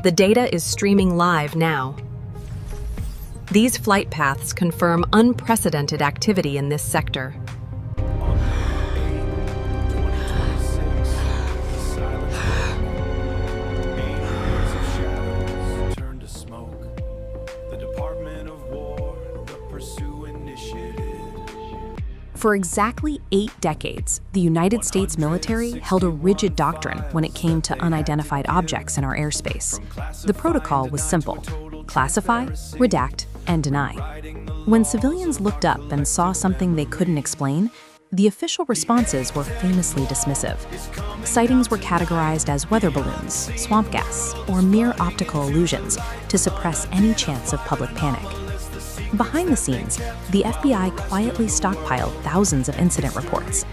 The data is streaming live now. These flight paths confirm unprecedented activity in this sector. For exactly 8 decades, the United States military held a rigid doctrine when it came to unidentified objects in our airspace. The protocol was simple: classify, redact, and deny. When civilians looked up and saw something they couldn't explain, the official responses were famously dismissive. Sightings were categorized as weather balloons, swamp gas, or mere optical illusions to suppress any chance of public panic. Behind the scenes, the FBI quietly stockpiled thousands of incident reports.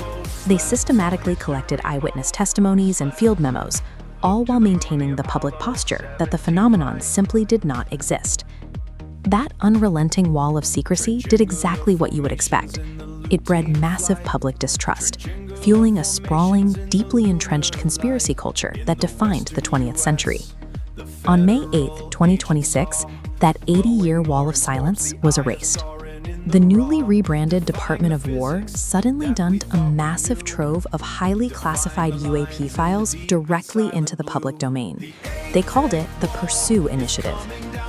They systematically collected eyewitness testimonies and field memos, all while maintaining the public posture that the phenomenon simply did not exist. That unrelenting wall of secrecy did exactly what you would expect. It bred massive public distrust, fueling a sprawling, deeply entrenched conspiracy culture that defined the 20th century. On May 8, 2026, that 80-year wall of silence was erased. The newly rebranded Department of War suddenly dumped a massive trove of highly classified UAP files directly into the public domain. They called it the Pursue Initiative.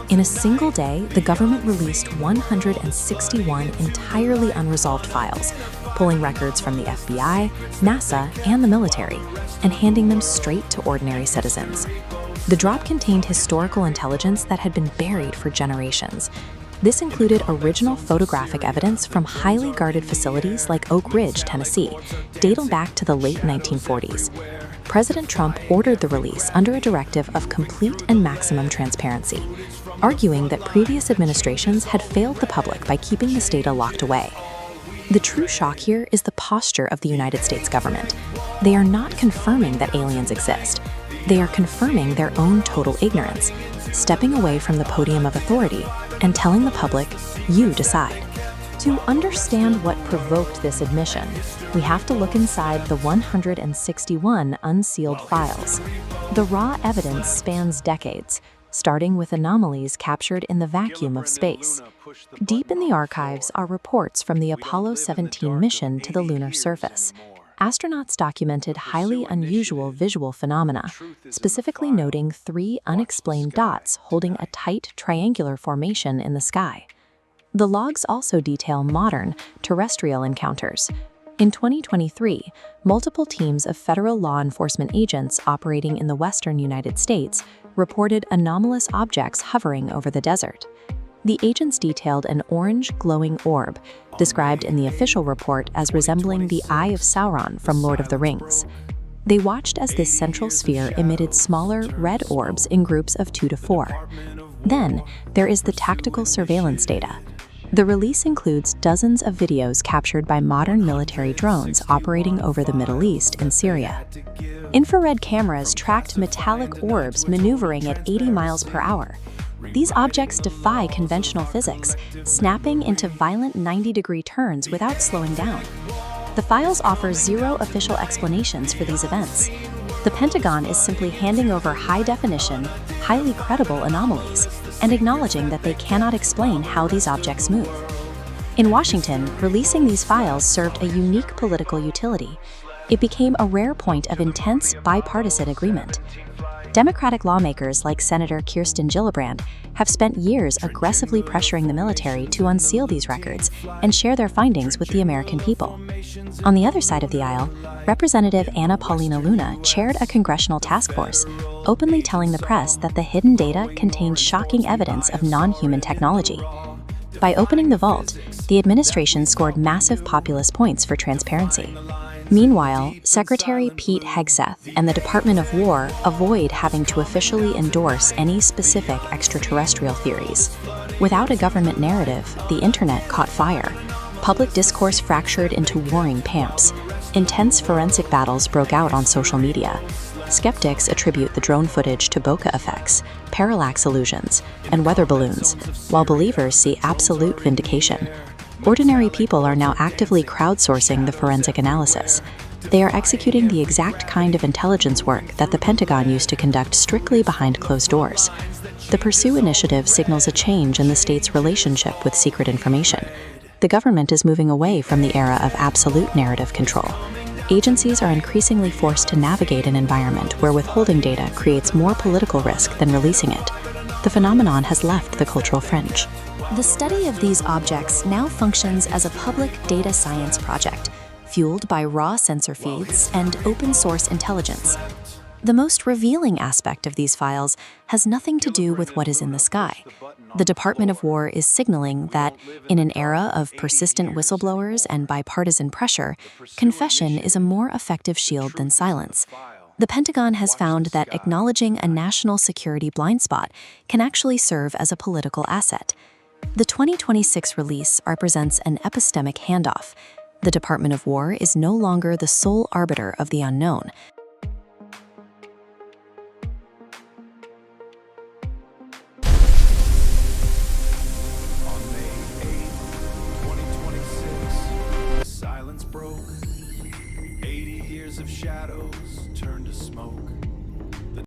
In a single day, the government released 161 entirely unresolved files, pulling records from the FBI, NASA, and the military, and handing them straight to ordinary citizens. The drop contained historical intelligence that had been buried for generations. This included original photographic evidence from highly guarded facilities like Oak Ridge, Tennessee, dating back to the late 1940s. President Trump ordered the release under a directive of complete and maximum transparency, arguing that previous administrations had failed the public by keeping this data locked away. The true shock here is the posture of the United States government. They are not confirming that aliens exist. They are confirming their own total ignorance, stepping away from the podium of authority and telling the public, you decide. To understand what provoked this admission, we have to look inside the 161 unsealed files. The raw evidence spans decades, starting with anomalies captured in the vacuum of space. Deep in the archives are reports from the Apollo 17 mission to the lunar surface. Astronauts documented highly unusual visual phenomena, specifically noting 3 unexplained dots holding a tight triangular formation in the sky. The logs also detail modern, terrestrial encounters. In 2023, multiple teams of federal law enforcement agents operating in the western United States reported anomalous objects hovering over the desert. The agents detailed an orange, glowing orb, described in the official report as resembling the Eye of Sauron from Lord of the Rings. They watched as this central sphere emitted smaller, red orbs in groups of 2 to 4. Then, there is the tactical surveillance data. The release includes dozens of videos captured by modern military drones operating over the Middle East and Syria. Infrared cameras tracked metallic orbs maneuvering at 80 miles per hour. These objects defy conventional physics, snapping into violent 90-degree turns without slowing down. The files offer 0 official explanations for these events. The Pentagon is simply handing over high-definition, highly credible anomalies and acknowledging that they cannot explain how these objects move. In Washington, releasing these files served a unique political utility. It became a rare point of intense bipartisan agreement. Democratic lawmakers like Senator Kirsten Gillibrand have spent years aggressively pressuring the military to unseal these records and share their findings with the American people. On the other side of the aisle, Representative Paulina Luna chaired a congressional task force, openly telling the press that the hidden data contained shocking evidence of non-human technology. By opening the vault, the administration scored massive populist points for transparency. Meanwhile, Secretary Pete Hegseth and the Department of War avoid having to officially endorse any specific extraterrestrial theories. Without a government narrative, the internet caught fire. Public discourse fractured into warring camps. Intense forensic battles broke out on social media. Skeptics attribute the drone footage to bokeh effects, parallax illusions, and weather balloons, while believers see absolute vindication. Ordinary people are now actively crowdsourcing the forensic analysis. They are executing the exact kind of intelligence work that the Pentagon used to conduct strictly behind closed doors. The Pursue initiative signals a change in the state's relationship with secret information. The government is moving away from the era of absolute narrative control. Agencies are increasingly forced to navigate an environment where withholding data creates more political risk than releasing it. The phenomenon has left the cultural fringe. The study of these objects now functions as a public data science project, fueled by raw sensor feeds and open-source intelligence. The most revealing aspect of these files has nothing to do with what is in the sky. The Department of War is signaling that, in an era of persistent whistleblowers and bipartisan pressure, confession is a more effective shield than silence. The Pentagon has found that acknowledging a national security blind spot can actually serve as a political asset. The 2026 release represents an epistemic handoff. The Department of War is no longer the sole arbiter of the unknown. Broke. 80 years of shadows turned to smoke.